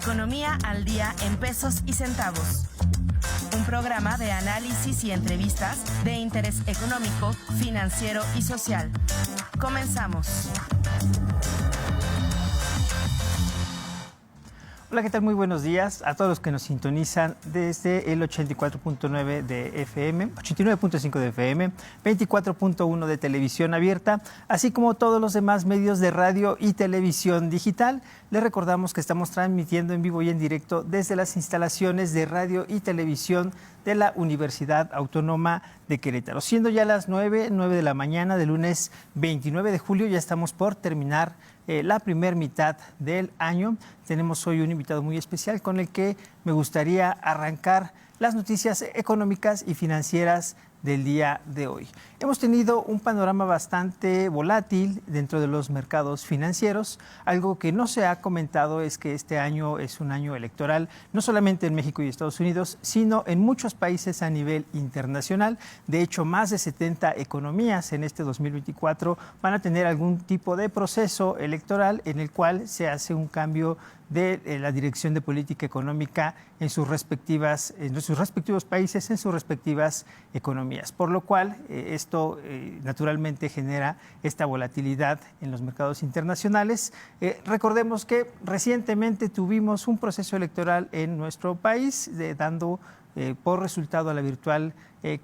Economía al día en pesos y centavos. Un programa de análisis y entrevistas de interés económico, financiero y social. Comenzamos. Hola, ¿qué tal? Muy buenos días a todos los que nos sintonizan desde el 84.9 de FM, 89.5 de FM, 24.1 de televisión abierta, así como todos los demás medios de radio y televisión digital. Les recordamos que estamos transmitiendo en vivo y en directo desde las instalaciones de radio y televisión de la Universidad Autónoma de Querétaro. Siendo ya las 9 de la mañana del lunes 29 de julio, ya estamos por terminar la primera mitad del año. Tenemos hoy un invitado muy especial con el que me gustaría arrancar las noticias económicas y financieras del día de hoy. Hemos tenido un panorama bastante volátil dentro de los mercados financieros. Algo que no se ha comentado es que este año es un año electoral, no solamente en México y Estados Unidos, sino en muchos países a nivel internacional. De hecho, más de 70 economías en este 2024 van a tener algún tipo de proceso electoral en el cual se hace un cambio de la dirección de política económica en sus respectivos países, en sus respectivas economías. Por lo cual, esto naturalmente genera esta volatilidad en los mercados internacionales. Recordemos que recientemente tuvimos un proceso electoral en nuestro país, dando por resultado a la virtual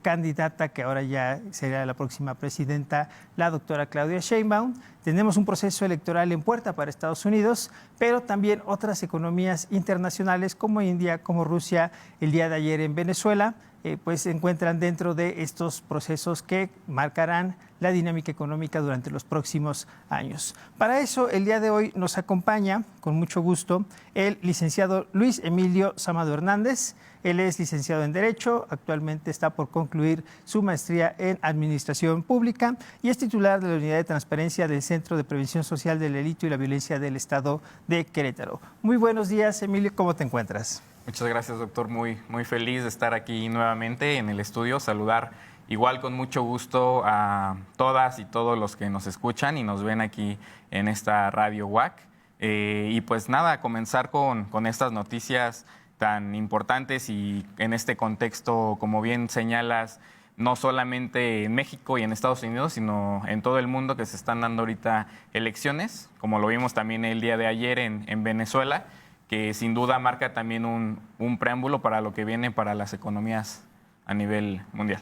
candidata que ahora ya será la próxima presidenta, la doctora Claudia Sheinbaum. Tenemos un proceso electoral en puerta para Estados Unidos, pero también otras economías internacionales como India, como Rusia, el día de ayer en Venezuela, pues se encuentran dentro de estos procesos que marcarán la dinámica económica durante los próximos años. Para eso, el día de hoy nos acompaña, con mucho gusto, el licenciado Luis Emilio Zamado Hernández. Él es licenciado en Derecho, actualmente está por concluir su maestría en Administración Pública y es titular de la Unidad de Transparencia del Centro de Prevención Social del Delito y la Violencia del Estado de Querétaro. Muy buenos días, Emilio, ¿cómo te encuentras? Muchas gracias, doctor. Muy feliz de estar aquí nuevamente en el estudio, saludar igual con mucho gusto a todas y todos los que nos escuchan y nos ven aquí en esta Radio UAC. Y pues nada, comenzar con estas noticias tan importantes y en este contexto, como bien señalas, no solamente en México y en Estados Unidos, sino en todo el mundo que se están dando ahorita elecciones, como lo vimos también el día de ayer en Venezuela, que sin duda marca también un preámbulo para lo que viene para las economías a nivel mundial.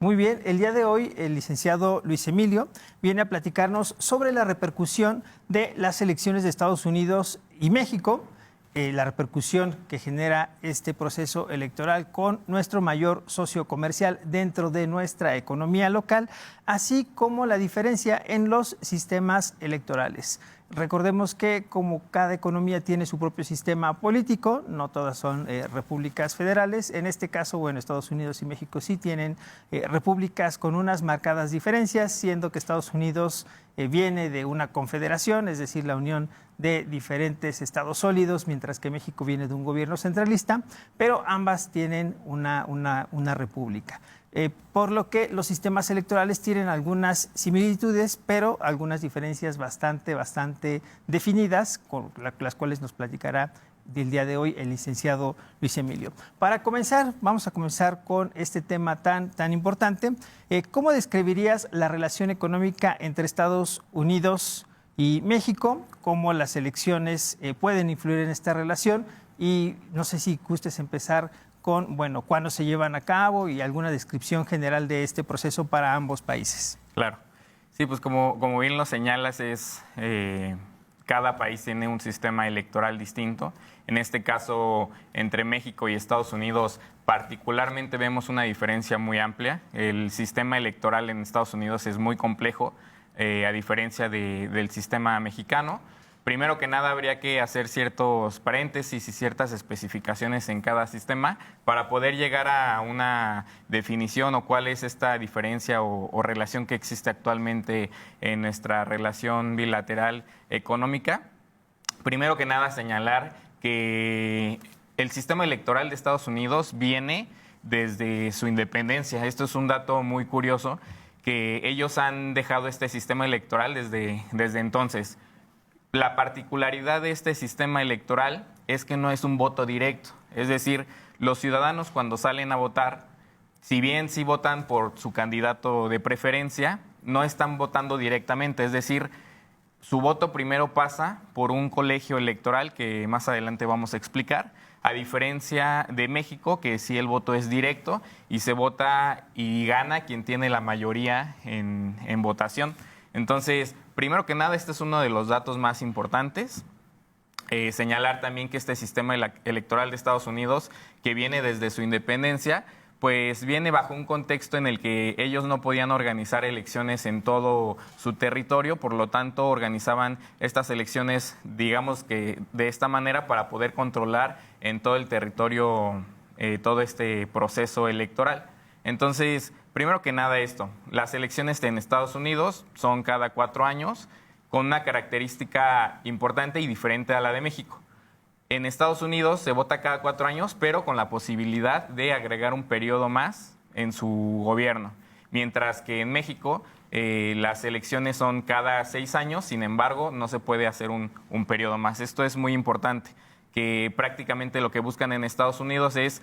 Muy bien, el día de hoy el licenciado Luis Emilio viene a platicarnos sobre la repercusión de las elecciones de Estados Unidos y México, la repercusión que genera este proceso electoral con nuestro mayor socio comercial dentro de nuestra economía local, así como la diferencia en los sistemas electorales. Recordemos que como cada economía tiene su propio sistema político, no todas son repúblicas federales. En este caso, bueno, Estados Unidos y México sí tienen repúblicas con unas marcadas diferencias, siendo que Estados Unidos viene de una confederación, es decir, la unión de diferentes estados sólidos, mientras que México viene de un gobierno centralista, pero ambas tienen una república. Por lo que los sistemas electorales tienen algunas similitudes, pero algunas diferencias bastante definidas, con las cuales nos platicará del día de hoy el licenciado Luis Emilio. Para comenzar, vamos a comenzar con este tema tan importante. ¿Cómo describirías la relación económica entre Estados Unidos y México? ¿Cómo las elecciones pueden influir en esta relación? Y no sé si gustes empezar con, bueno, cuándo se llevan a cabo y alguna descripción general de este proceso para ambos países. Claro. Sí, pues como bien lo señalas, cada país tiene un sistema electoral distinto. En este caso, entre México y Estados Unidos, particularmente vemos una diferencia muy amplia. El sistema electoral en Estados Unidos es muy complejo, a diferencia del sistema mexicano. Primero que nada, habría que hacer ciertos paréntesis y ciertas especificaciones en cada sistema para poder llegar a una definición o cuál es esta diferencia o relación que existe actualmente en nuestra relación bilateral económica. Primero que nada, señalar que el sistema electoral de Estados Unidos viene desde su independencia. Esto es un dato muy curioso, que ellos han dejado este sistema electoral desde entonces. La particularidad de este sistema electoral es que no es un voto directo. Es decir, los ciudadanos cuando salen a votar, si bien sí votan por su candidato de preferencia, no están votando directamente. Es decir, su voto primero pasa por un colegio electoral que más adelante vamos a explicar, a diferencia de México, que sí el voto es directo y se vota y gana quien tiene la mayoría en votación. Entonces, primero que nada, este es uno de los datos más importantes. Señalar también que este sistema electoral de Estados Unidos, que viene desde su independencia, pues viene bajo un contexto en el que ellos no podían organizar elecciones en todo su territorio, por lo tanto organizaban estas elecciones, digamos que de esta manera, para poder controlar en todo el territorio todo este proceso electoral. Entonces, primero que nada esto, las elecciones en Estados Unidos son cada 4 años, con una característica importante y diferente a la de México. En Estados Unidos se vota cada 4 años, pero con la posibilidad de agregar un periodo más en su gobierno. Mientras que en México las elecciones son cada 6 años, sin embargo, no se puede hacer un periodo más. Esto es muy importante, que prácticamente lo que buscan en Estados Unidos es,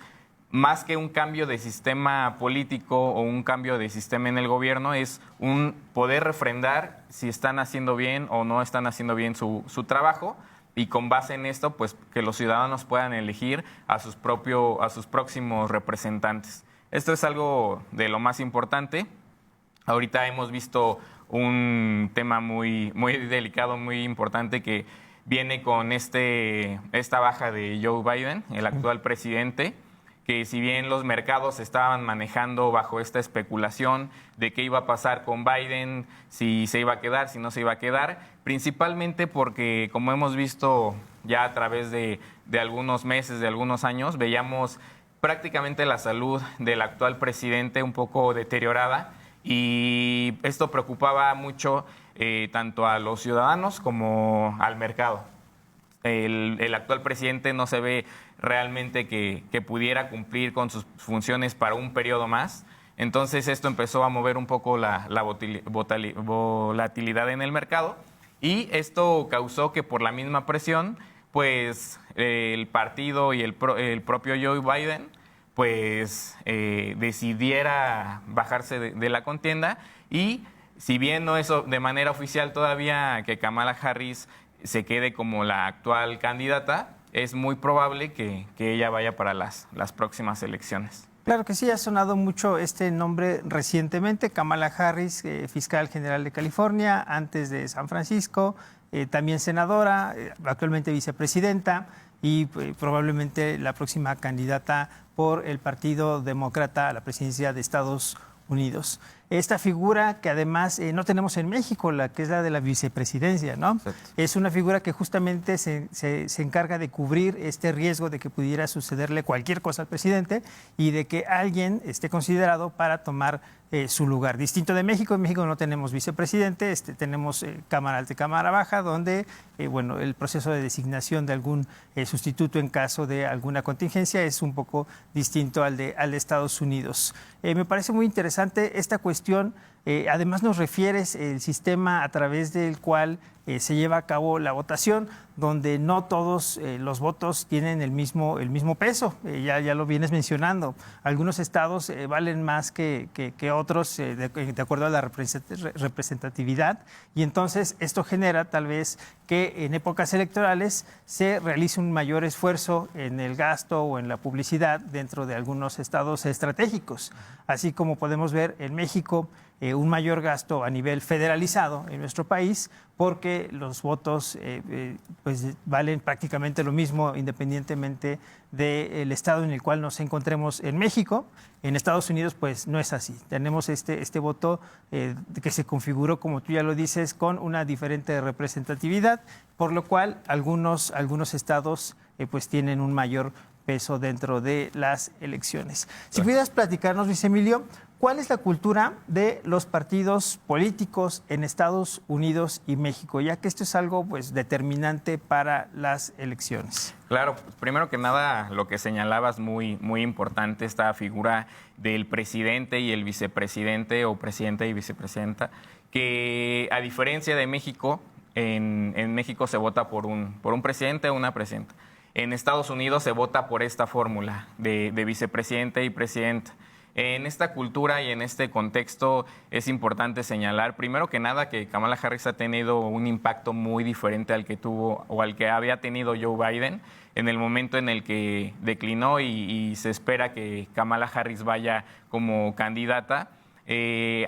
más que un cambio de sistema político o un cambio de sistema en el gobierno, es un poder refrendar si están haciendo bien o no están haciendo bien su trabajo, y con base en esto, pues que los ciudadanos puedan elegir a sus próximos representantes. Esto es algo de lo más importante. Ahorita hemos visto un tema muy delicado, muy importante, que viene con esta baja de Joe Biden, el actual presidente, que si bien los mercados estaban manejando bajo esta especulación de qué iba a pasar con Biden, si se iba a quedar, si no se iba a quedar, principalmente porque, como hemos visto ya a través de algunos meses, de algunos años, veíamos prácticamente la salud del actual presidente un poco deteriorada, y esto preocupaba mucho tanto a los ciudadanos como al mercado. El actual presidente no se ve realmente que pudiera cumplir con sus funciones para un periodo más. Entonces esto empezó a mover un poco la volatilidad en el mercado, y esto causó que por la misma presión, pues el partido y el propio Joe Biden pues decidiera bajarse de la contienda. Y si bien no es de manera oficial todavía que Kamala Harris se quede como la actual candidata, es muy probable que ella vaya para las próximas elecciones. Claro que sí, ha sonado mucho este nombre recientemente, Kamala Harris, fiscal general de California, antes de San Francisco, también senadora, actualmente vicepresidenta, y probablemente la próxima candidata por el Partido Demócrata a la presidencia de Estados Unidos. Esta figura que además no tenemos en México, la que es la de la vicepresidencia, ¿no? Exacto. Es una figura que justamente se encarga de cubrir este riesgo de que pudiera sucederle cualquier cosa al presidente y de que alguien esté considerado para tomar su lugar. Distinto de México, en México no tenemos vicepresidente, tenemos Cámara Alta y Cámara Baja, donde bueno, el proceso de designación de algún sustituto en caso de alguna contingencia es un poco distinto al de Estados Unidos. Me parece muy interesante esta cuestión. Además nos refieres el sistema a través del cual se lleva a cabo la votación, donde no todos los votos tienen el mismo peso. Ya lo vienes mencionando. Algunos estados valen más que otros de acuerdo a la representatividad, y entonces esto genera tal vez que en épocas electorales se realice un mayor esfuerzo en el gasto o en la publicidad dentro de algunos estados estratégicos. Así como podemos ver en México un mayor gasto a nivel federalizado en nuestro país, porque los votos pues valen prácticamente lo mismo independientemente del estado en el cual nos encontremos en México. En Estados Unidos pues no es así. Tenemos este voto que se configuró, como tú ya lo dices, con una diferente representatividad, por lo cual algunos estados pues tienen un mayor peso dentro de las elecciones. Si pudieras platicarnos, Luis Emilio, ¿cuál es la cultura de los partidos políticos en Estados Unidos y México? Ya que esto es algo pues determinante para las elecciones. Claro, primero que nada, lo que señalabas muy importante, esta figura del presidente y el vicepresidente, o presidente y vicepresidenta, que a diferencia de México, en México se vota por un presidente o una presidenta. En Estados Unidos se vota por esta fórmula de vicepresidente y presidenta. En esta cultura y en este contexto es importante señalar, primero que nada, que Kamala Harris ha tenido un impacto muy diferente al que tuvo o al que había tenido Joe Biden en el momento en el que declinó y se espera que Kamala Harris vaya como candidata.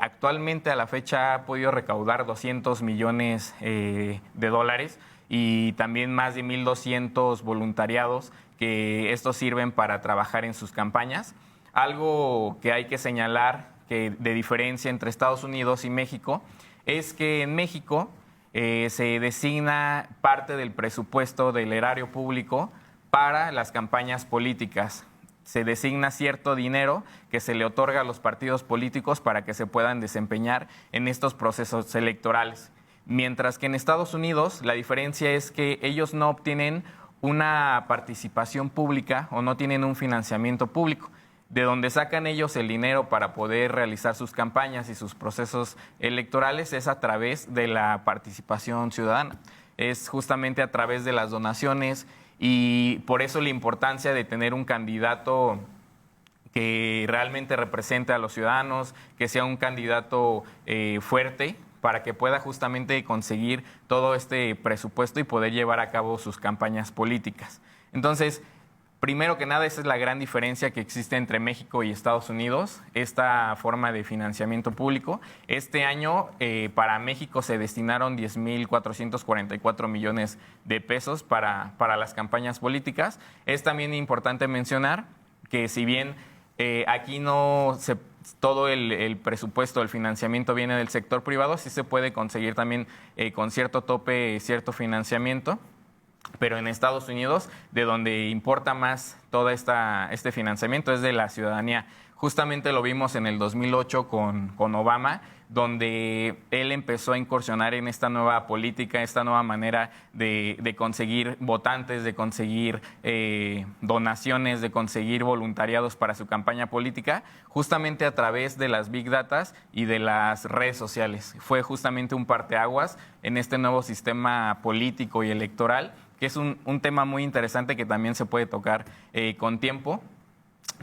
Actualmente a la fecha ha podido recaudar 200 millones de dólares y también más de 1,200 voluntariados que estos sirven para trabajar en sus campañas. Algo que hay que señalar que de diferencia entre Estados Unidos y México es que en México se designa parte del presupuesto del erario público para las campañas políticas. Se designa cierto dinero que se le otorga a los partidos políticos para que se puedan desempeñar en estos procesos electorales. Mientras que en Estados Unidos la diferencia es que ellos no obtienen una participación pública o no tienen un financiamiento público. De donde sacan ellos el dinero para poder realizar sus campañas y sus procesos electorales es a través de la participación ciudadana. Es justamente a través de las donaciones y por eso la importancia de tener un candidato que realmente represente a los ciudadanos, que sea un candidato fuerte para que pueda justamente conseguir todo este presupuesto y poder llevar a cabo sus campañas políticas. Entonces, primero que nada, esa es la gran diferencia que existe entre México y Estados Unidos, esta forma de financiamiento público. Este año para México se destinaron 10,444 millones de pesos para las campañas políticas. Es también importante mencionar que si bien aquí todo el presupuesto, el financiamiento viene del sector privado, sí se puede conseguir también con cierto tope, cierto financiamiento. Pero en Estados Unidos, de donde importa más todo este financiamiento es de la ciudadanía. Justamente lo vimos en el 2008 con Obama, donde él empezó a incursionar en esta nueva política, esta nueva manera de conseguir votantes, de conseguir donaciones, de conseguir voluntariados para su campaña política, justamente a través de las Big Datas y de las redes sociales. Fue justamente un parteaguas en este nuevo sistema político y electoral, que es un tema muy interesante que también se puede tocar con tiempo,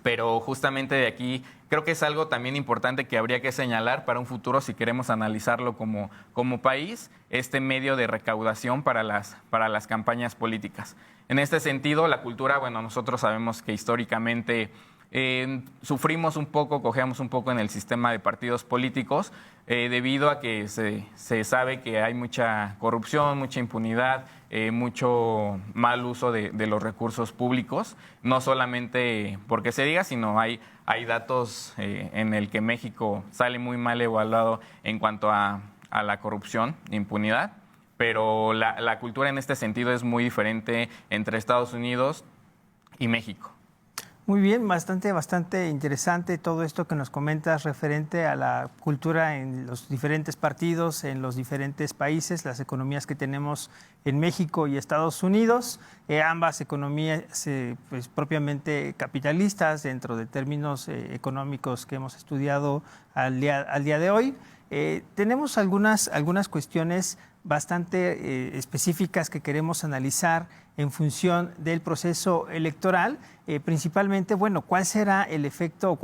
pero justamente de aquí creo que es algo también importante que habría que señalar para un futuro si queremos analizarlo como país, este medio de recaudación para las campañas políticas. En este sentido, la cultura, bueno, nosotros sabemos que históricamente sufrimos un poco, cojeamos un poco en el sistema de partidos políticos debido a que se sabe que hay mucha corrupción, mucha impunidad, mucho mal uso de los recursos públicos, no solamente porque se diga, sino hay datos en el que México sale muy mal evaluado en cuanto a la corrupción, impunidad, pero la cultura en este sentido es muy diferente entre Estados Unidos y México. Muy bien, bastante interesante todo esto que nos comentas referente a la cultura en los diferentes partidos, en los diferentes países, las economías que tenemos en México y Estados Unidos, ambas economías pues, propiamente capitalistas dentro de términos económicos que hemos estudiado al día de hoy. Tenemos algunas cuestiones bastante específicas que queremos analizar en función del proceso electoral, principalmente, bueno, ¿cuál es el efecto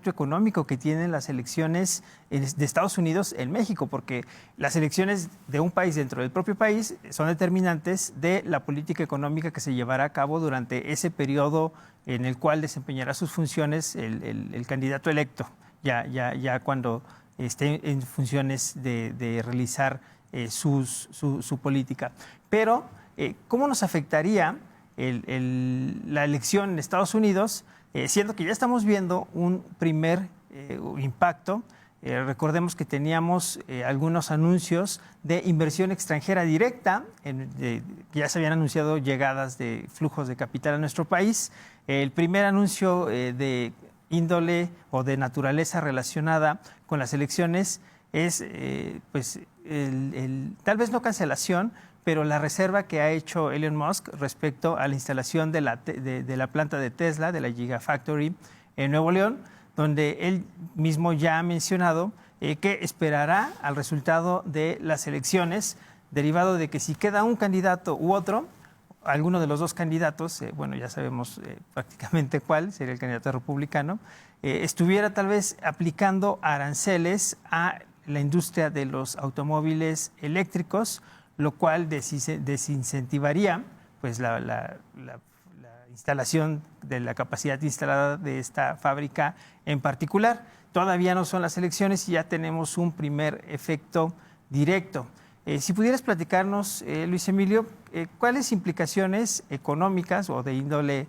económico que tienen las elecciones de Estados Unidos en México? Porque las elecciones de un país dentro del propio país son determinantes de la política económica que se llevará a cabo durante ese periodo en el cual desempeñará sus funciones el candidato electo, ya cuando esté en funciones de realizar su política. Pero, ¿cómo nos afectaría la elección en Estados Unidos, siendo que ya estamos viendo un primer impacto? Recordemos que teníamos algunos anuncios de inversión extranjera directa, que ya se habían anunciado llegadas de flujos de capital a nuestro país. El primer anuncio de índole o de naturaleza relacionada con las elecciones es tal vez no cancelación, pero la reserva que ha hecho Elon Musk respecto a la instalación de la planta de Tesla, de la Gigafactory en Nuevo León, donde él mismo ya ha mencionado que esperará al resultado de las elecciones, derivado de que si queda un candidato u otro, alguno de los dos candidatos, bueno, ya sabemos prácticamente cuál, sería el candidato republicano, estuviera tal vez aplicando aranceles a la industria de los automóviles eléctricos, lo cual desincentivaría pues, la instalación de la capacidad instalada de esta fábrica en particular. Todavía no son las elecciones y ya tenemos un primer efecto directo. Si pudieras platicarnos, Luis Emilio, ¿cuáles implicaciones económicas o de índole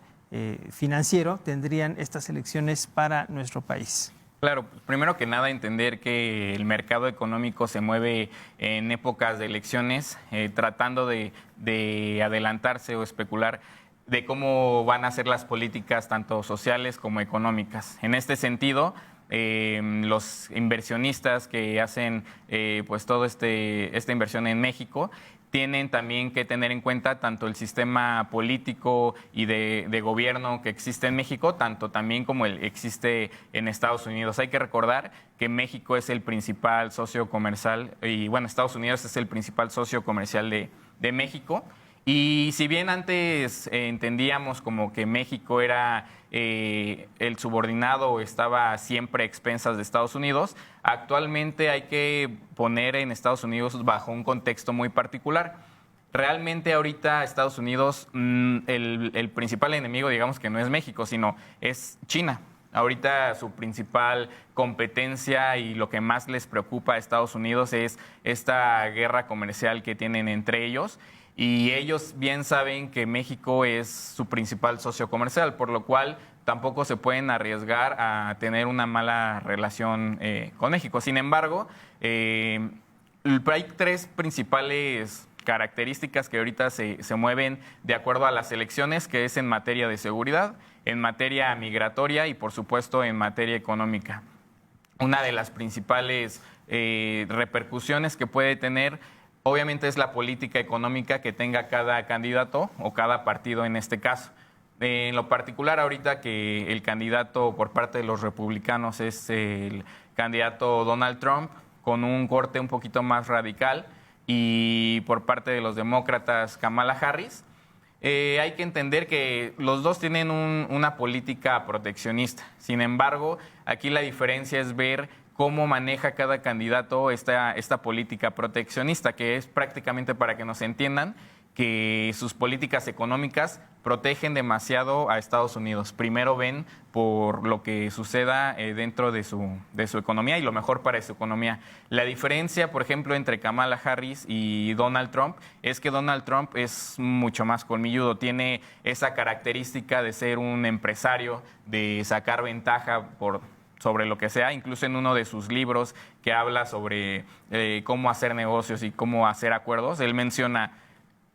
financiero tendrían estas elecciones para nuestro país? Claro, primero que nada entender que el mercado económico se mueve en épocas de elecciones tratando de adelantarse o especular de cómo van a ser las políticas tanto sociales como económicas. En este sentido, los inversionistas que hacen pues todo esta inversión en México tienen también que tener en cuenta tanto el sistema político y de gobierno que existe en México, tanto también como el existe en Estados Unidos. Hay que recordar que México es el principal socio comercial y bueno, Estados Unidos es el principal socio comercial de México. Y si bien antes entendíamos como que México era el subordinado o estaba siempre a expensas de Estados Unidos, actualmente hay que poner en Estados Unidos bajo un contexto muy particular. Realmente ahorita Estados Unidos, el principal enemigo, digamos que no es México, sino es China. Ahorita su principal competencia y lo que más les preocupa a Estados Unidos es esta guerra comercial que tienen entre ellos. Y ellos bien saben que México es su principal socio comercial, por lo cual tampoco se pueden arriesgar a tener una mala relación con México. Sin embargo, hay tres principales características que ahorita se mueven de acuerdo a las elecciones, que es en materia de seguridad, en materia migratoria y, por supuesto, en materia económica. Una de las principales repercusiones que puede tener obviamente es la política económica que tenga cada candidato o cada partido en este caso. En lo particular, ahorita que el candidato por parte de los republicanos es el candidato Donald Trump, con un corte un poquito más radical, y por parte de los demócratas Kamala Harris, hay que entender que los dos tienen una política proteccionista. Sin embargo, aquí la diferencia es ver cómo maneja cada candidato esta política proteccionista, que es prácticamente, para que nos entiendan, que sus políticas económicas protegen demasiado a Estados Unidos. Primero ven por lo que suceda dentro de su economía y lo mejor para su economía. La diferencia, por ejemplo, entre Kamala Harris y Donald Trump es que Donald Trump es mucho más colmilludo, tiene esa característica de ser un empresario, de sacar ventaja sobre lo que sea. Incluso en uno de sus libros que habla sobre cómo hacer negocios y cómo hacer acuerdos, él menciona: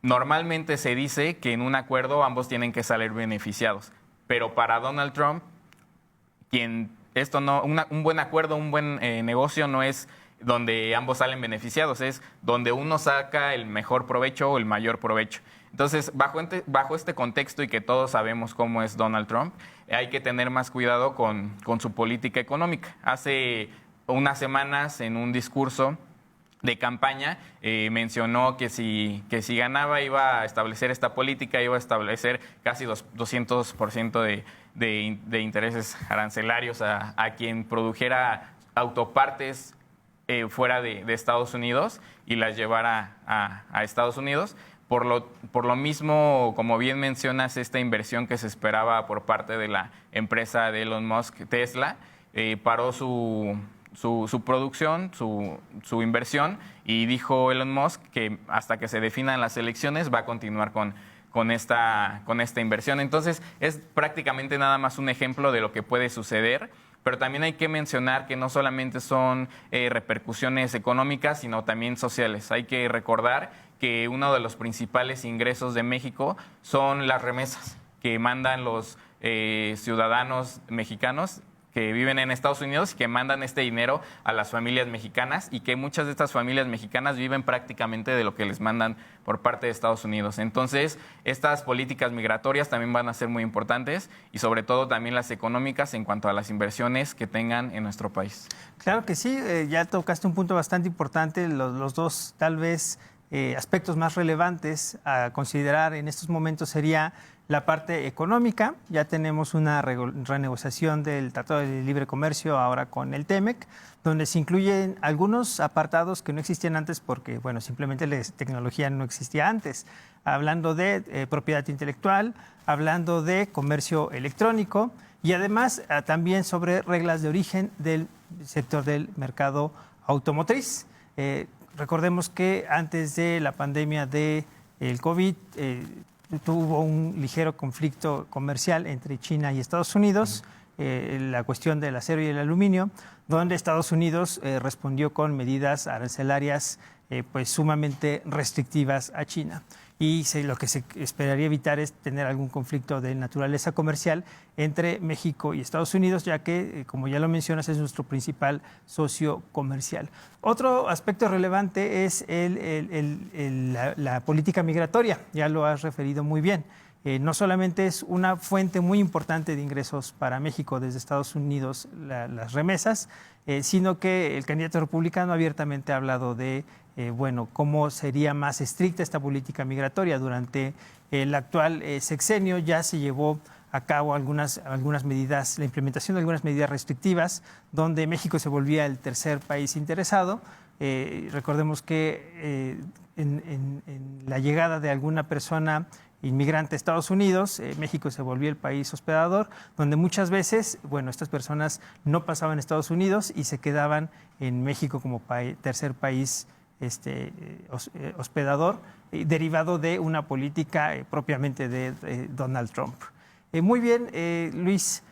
normalmente se dice que en un acuerdo ambos tienen que salir beneficiados, pero para Donald Trump, un buen acuerdo, un buen negocio no es donde ambos salen beneficiados, es donde uno saca el mejor provecho o el mayor provecho. Entonces, bajo este contexto y que todos sabemos cómo es Donald Trump, hay que tener más cuidado con su política económica. Hace unas semanas, en un discurso de campaña, mencionó que si ganaba iba a establecer esta política, iba a establecer casi 200% de intereses arancelarios a quien produjera autopartes fuera de Estados Unidos y las llevara a Estados Unidos. Por lo mismo, como bien mencionas, esta inversión que se esperaba por parte de la empresa de Elon Musk, Tesla, paró su producción, su inversión, y dijo Elon Musk que hasta que se definan las elecciones va a continuar con esta inversión. Entonces, es prácticamente nada más un ejemplo de lo que puede suceder, pero también hay que mencionar que no solamente son repercusiones económicas, sino también sociales. Hay que recordar que uno de los principales ingresos de México son las remesas que mandan los ciudadanos mexicanos que viven en Estados Unidos y que mandan este dinero a las familias mexicanas, y que muchas de estas familias mexicanas viven prácticamente de lo que les mandan por parte de Estados Unidos. Entonces, estas políticas migratorias también van a ser muy importantes, y sobre todo también las económicas en cuanto a las inversiones que tengan en nuestro país. Claro que sí, ya tocaste un punto bastante importante. Los dos tal vez aspectos más relevantes a considerar en estos momentos sería la parte económica. Ya tenemos una renegociación del Tratado de Libre Comercio ahora con el TEMEC, donde se incluyen algunos apartados que no existían antes porque, bueno, simplemente la tecnología no existía antes. Hablando de propiedad intelectual, hablando de comercio electrónico y además también sobre reglas de origen del sector del mercado automotriz. Recordemos que antes de la pandemia del COVID tuvo un ligero conflicto comercial entre China y Estados Unidos, la cuestión del acero y el aluminio, donde Estados Unidos respondió con medidas arancelarias pues sumamente restrictivas a China. Y lo que se esperaría evitar es tener algún conflicto de naturaleza comercial entre México y Estados Unidos, ya que, como ya lo mencionas, es nuestro principal socio comercial. Otro aspecto relevante es la política migratoria, ya lo has referido muy bien. No solamente es una fuente muy importante de ingresos para México desde Estados Unidos, las remesas, sino que el candidato republicano abiertamente ha hablado de cómo sería más estricta esta política migratoria. Durante el actual sexenio ya se llevó a cabo algunas medidas, la implementación de algunas medidas restrictivas, donde México se volvía el tercer país interesado. Recordemos que en la llegada de alguna persona inmigrante a Estados Unidos, México se volvió el país hospedador, donde muchas veces, estas personas no pasaban a Estados Unidos y se quedaban en México como tercer país hospedador, derivado de una política propiamente de Donald Trump. Muy bien, Luis,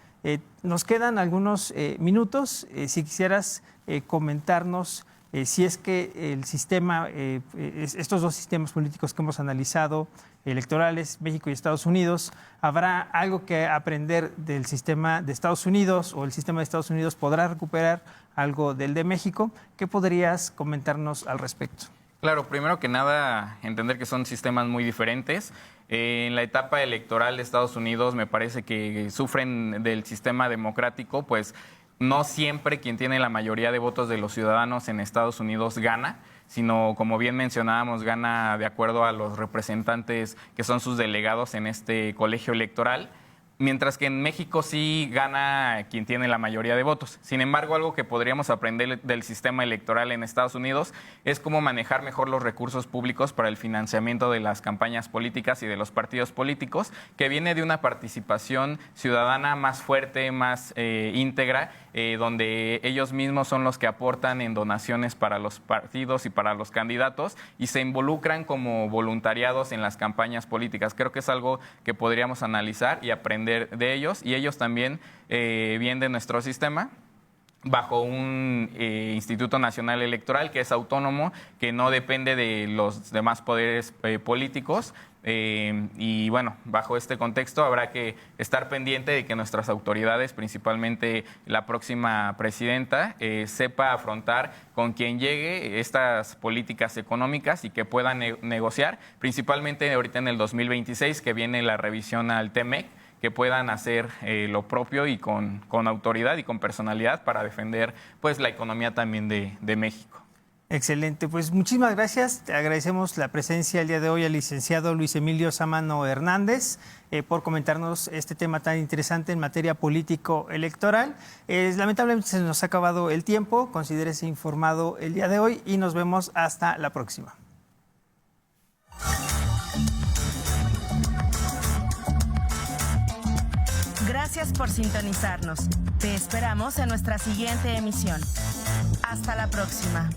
nos quedan algunos minutos. Si quisieras comentarnos si es que el sistema, estos dos sistemas políticos que hemos analizado, electorales, México y Estados Unidos, ¿habrá algo que aprender del sistema de Estados Unidos o el sistema de Estados Unidos podrá recuperar algo del de México? ¿Qué podrías comentarnos al respecto? Claro, primero que nada, entender que son sistemas muy diferentes. En la etapa electoral de Estados Unidos me parece que sufren del sistema democrático, pues no siempre quien tiene la mayoría de votos de los ciudadanos en Estados Unidos gana, sino, como bien mencionábamos, gana de acuerdo a los representantes que son sus delegados en este colegio electoral, mientras que en México sí gana quien tiene la mayoría de votos. Sin embargo, algo que podríamos aprender del sistema electoral en Estados Unidos es cómo manejar mejor los recursos públicos para el financiamiento de las campañas políticas y de los partidos políticos, que viene de una participación ciudadana más fuerte, más íntegra, donde ellos mismos son los que aportan en donaciones para los partidos y para los candidatos y se involucran como voluntariados en las campañas políticas. Creo que es algo que podríamos analizar y aprender de ellos, y ellos también vienen de nuestro sistema bajo un Instituto Nacional Electoral que es autónomo, que no depende de los demás poderes políticos. Y bueno, bajo este contexto habrá que estar pendiente de que nuestras autoridades, principalmente la próxima presidenta, sepa afrontar con quien llegue estas políticas económicas y que puedan negociar, principalmente ahorita en el 2026 que viene la revisión al TEMEC, que puedan hacer lo propio y con autoridad y con personalidad para defender pues la economía también de México. Excelente, pues muchísimas gracias. Te agradecemos la presencia el día de hoy al licenciado Luis Emilio Sámano Hernández por comentarnos este tema tan interesante en materia político-electoral. Lamentablemente se nos ha acabado el tiempo. Considérese informado el día de hoy y nos vemos hasta la próxima. Gracias por sintonizarnos. Te esperamos en nuestra siguiente emisión. Hasta la próxima.